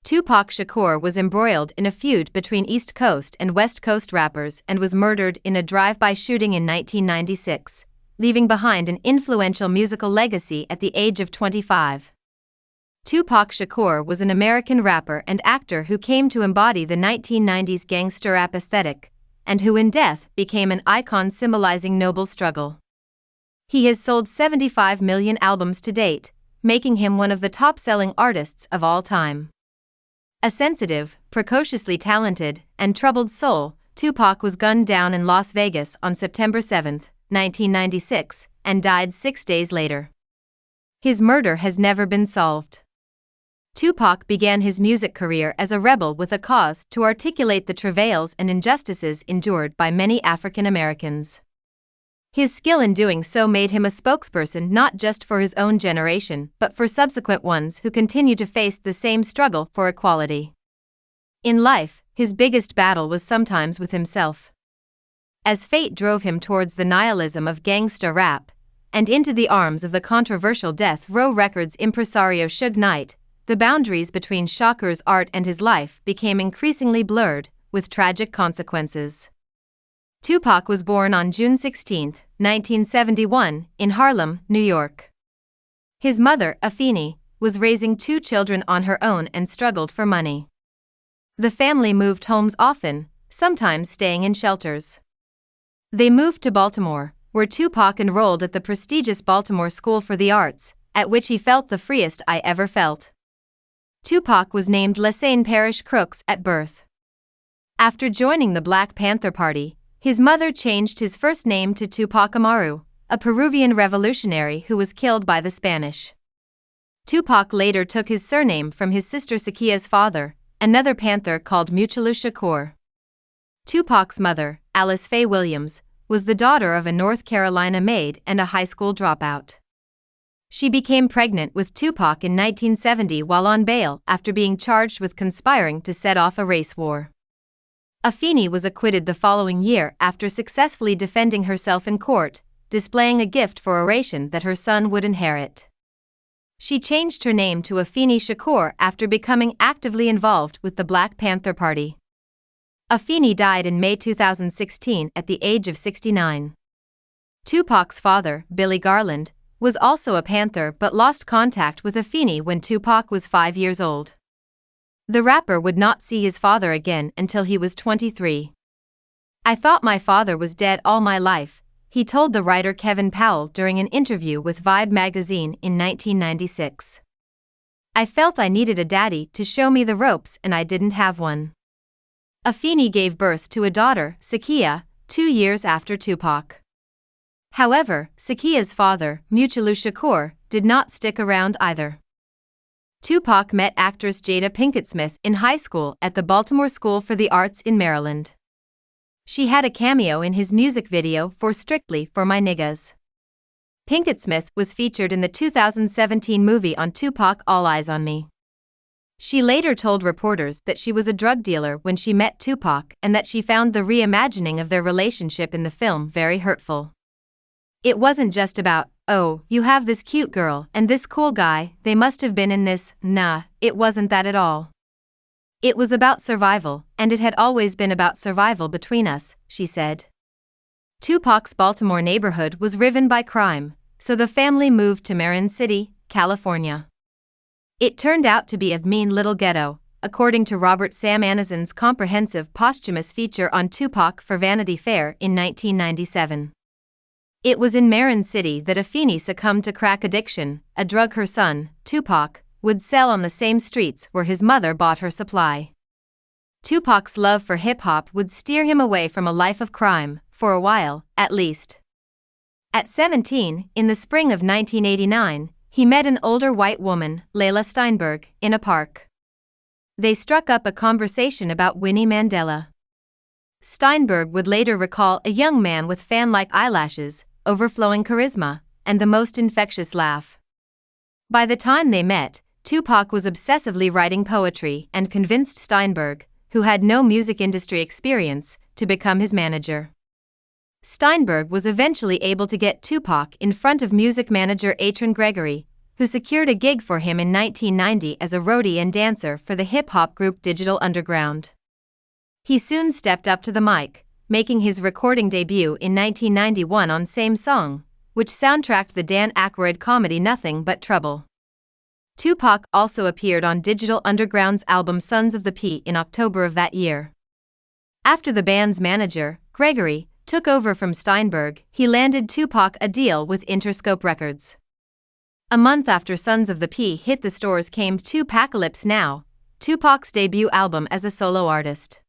Pac Shakur was embroiled in a feud between East Coast and West Coast rappers and was murdered in a drive-by shooting in 1996, leaving behind an influential musical legacy at the age of 25. Pac Shakur was an American rapper and actor who came to embody the 1990s gangster rap aesthetic, and who in death became an icon symbolizing noble struggle. He has sold 75 million albums to date, making him one of the top-selling artists of all time. A sensitive, precociously talented, and troubled soul, Pac was gunned down in Las Vegas on September 7, 1996, and died 6 days later. His murder has never been solved. Pac began his music career as a rebel with a cause to articulate the travails and injustices endured by many African Americans. His skill in doing so made him a spokesperson not just for his own generation but for subsequent ones who continue to face the same struggle for equality. In life, his biggest battle was sometimes with himself. As fate drove him towards the nihilism of gangsta rap, and into the arms of the controversial Death Row Records impresario Suge Knight, the boundaries between Shakur's art and his life became increasingly blurred, with tragic consequences. Pac was born on June 16, 1971, in Harlem, New York. His mother, Afeni, was raising 2 children on her own and struggled for money. The family moved homes often, sometimes staying in shelters. They moved to Baltimore, where Pac enrolled at the prestigious Baltimore School for the Arts, at which he felt the freest I ever felt. Pac was named Lesane Parish Crooks at birth. After joining the Black Panther Party, his mother changed his first name to Tupac Amaru, a Peruvian revolutionary who was killed by the Spanish. Pac later took his surname from his sister Sakia's father, another Panther called Mutulu Shakur. Tupac's mother, Alice Faye Williams, was the daughter of a North Carolina maid and a high school dropout. She became pregnant with Pac in 1970 while on bail after being charged with conspiring to set off a race war. Afeni was acquitted the following year after successfully defending herself in court, displaying a gift for oration that her son would inherit. She changed her name to Afeni Shakur after becoming actively involved with the Black Panther Party. Afeni died in May 2016 at the age of 69. Tupac's father, Billy Garland, was also a Panther but lost contact with Afeni when Pac was 5 years old. The rapper would not see his father again until he was 23. "I thought my father was dead all my life," he told the writer Kevin Powell during an interview with Vibe magazine in 1996. "I felt I needed a daddy to show me the ropes and I didn't have one." Afeni gave birth to a daughter, Sakia, 2 years after Pac. However, Sakia's father, Mutulu Shakur, did not stick around either. Pac met actress Jada Pinkett Smith in high school at the Baltimore School for the Arts in Maryland. She had a cameo in his music video for Strictly for My Niggas. Pinkett Smith was featured in the 2017 movie on Pac All Eyes on Me. She later told reporters that she was a drug dealer when she met Pac and that she found the reimagining of their relationship in the film very hurtful. "It wasn't just about, oh, you have this cute girl and this cool guy, they must have been in this, nah, it wasn't that at all. It was about survival, and it had always been about survival between us," she said. Pac's Baltimore neighborhood was riven by crime, so the family moved to Marin City, California. It turned out to be a mean little ghetto, according to Robert Sam Anizan's comprehensive posthumous feature on Pac for Vanity Fair in 1997. It was in Marin City that Afeni succumbed to crack addiction, a drug her son, Pac, would sell on the same streets where his mother bought her supply. Pac's love for hip-hop would steer him away from a life of crime, for a while, at least. At 17, in the spring of 1989, he met an older white woman, Layla Steinberg, in a park. They struck up a conversation about Winnie Mandela. Steinberg would later recall a young man with fan-like eyelashes, overflowing charisma, and the most infectious laugh. By the time they met, Pac was obsessively writing poetry and convinced Steinberg, who had no music industry experience, to become his manager. Steinberg was eventually able to get Pac in front of music manager Atron Gregory, who secured a gig for him in 1990 as a roadie and dancer for the hip-hop group Digital Underground. He soon stepped up to the mic, making his recording debut in 1991 on Same Song, which soundtracked the Dan Aykroyd comedy Nothing But Trouble. Tupac also appeared on Digital Underground's album Sons of the P in October of that year. After the band's manager, Gregory, took over from Steinberg, he landed Tupac a deal with Interscope Records. A month after Sons of the P hit the stores came Tupacalypse Now, Tupac's debut album as a solo artist.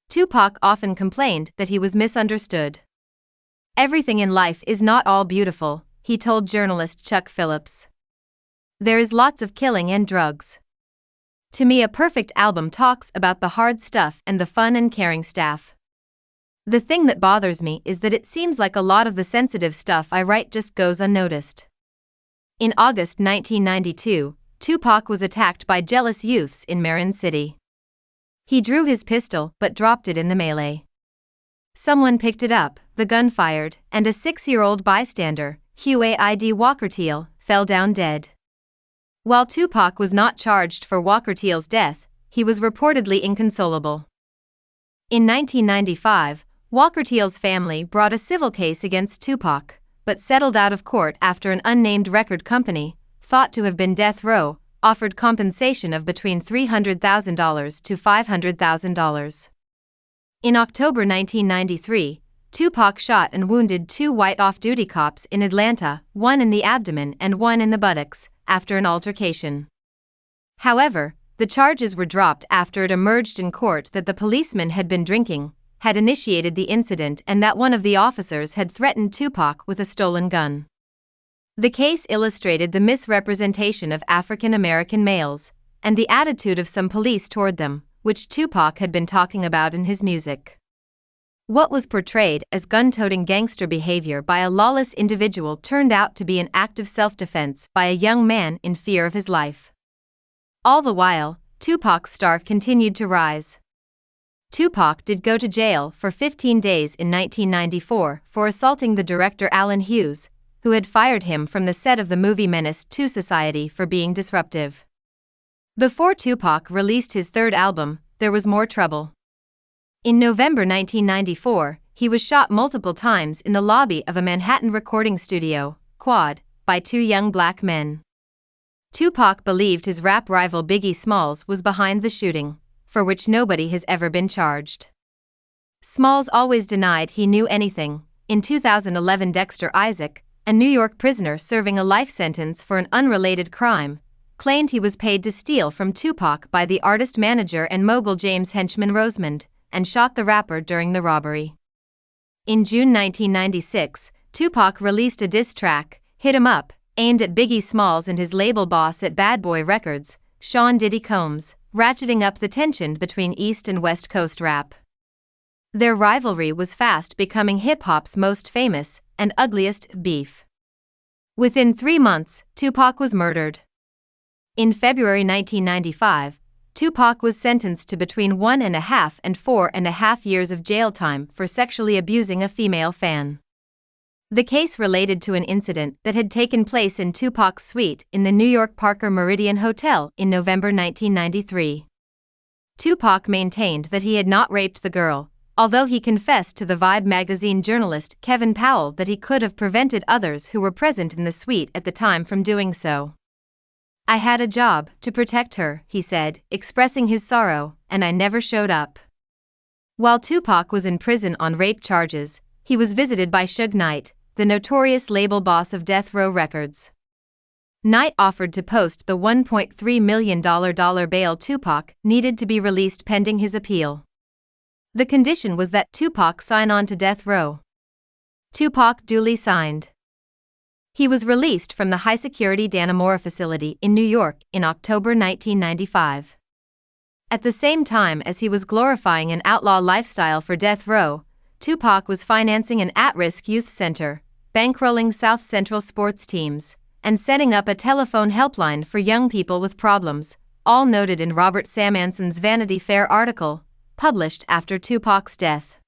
Tupac often complained that he was misunderstood. "Everything in life is not all beautiful," he told journalist Chuck Phillips. "There is lots of killing and drugs. To me, a perfect album talks about the hard stuff and the fun and caring staff. The thing that bothers me is that it seems like a lot of the sensitive stuff I write just goes unnoticed." In August 1992, Tupac was attacked by jealous youths in Marin City. He drew his pistol but dropped it in the melee. Someone picked it up, the gun fired, and a 6-year-old bystander, Huaid Walkerteal, fell down dead. While Tupac was not charged for Walkerteal's death, he was reportedly inconsolable. In 1995, Walkerteal's family brought a civil case against Tupac, but settled out of court after an unnamed record company, thought to have been Death Row, offered compensation of between $300,000 to $500,000. In October 1993, Tupac shot and wounded 2 white off-duty cops in Atlanta, one in the abdomen and one in the buttocks, after an altercation. However, the charges were dropped after it emerged in court that the policeman had been drinking, had initiated the incident, and that one of the officers had threatened Tupac with a stolen gun. The case illustrated the misrepresentation of African American males, and the attitude of some police toward them, which Tupac had been talking about in his music. What was portrayed as gun-toting gangster behavior by a lawless individual turned out to be an act of self-defense by a young man in fear of his life. All the while, Tupac's star continued to rise. Tupac did go to jail for 15 days in 1994 for assaulting the director Alan Hughes, who had fired him from the set of the movie Menace to Society for being disruptive. Before Tupac released his third album, there was more trouble. In November 1994, he was shot multiple times in the lobby of a Manhattan recording studio, Quad, by 2 young black men. Tupac believed his rap rival Biggie Smalls was behind the shooting, for which nobody has ever been charged. Smalls always denied he knew anything. In 2011, Dexter Isaac, a New York prisoner serving a life sentence for an unrelated crime, claimed he was paid to steal from Tupac by the artist manager and mogul James Henchman Rosemond, and shot the rapper during the robbery. In June 1996, Tupac released a diss track, Hit 'Em Up, aimed at Biggie Smalls and his label boss at Bad Boy Records, Sean Diddy Combs, ratcheting up the tension between East and West Coast rap. Their rivalry was fast becoming hip-hop's most famous and ugliest beef. Within 3 months, Tupac was murdered. In February 1995, Tupac was sentenced to between 1.5 and 4.5 years of jail time for sexually abusing a female fan. The case related to an incident that had taken place in Tupac's suite in the New York Parker Meridien Hotel in November 1993. Tupac maintained that he had not raped the girl, although he confessed to the Vibe magazine journalist Kevin Powell that he could have prevented others who were present in the suite at the time from doing so. "I had a job to protect her," he said, expressing his sorrow, "and I never showed up." While Tupac was in prison on rape charges, he was visited by Suge Knight, the notorious label boss of Death Row Records. Knight offered to post the $1.3 million bail Tupac needed to be released pending his appeal. The condition was that Tupac sign on to Death Row. Tupac duly signed. He was released from the high-security Dannemora facility in New York in October 1995. At the same time as he was glorifying an outlaw lifestyle for Death Row, Tupac was financing an at-risk youth center, bankrolling South Central sports teams, and setting up a telephone helpline for young people with problems, all noted in Robert Samanson's Vanity Fair article, published after Tupac's death.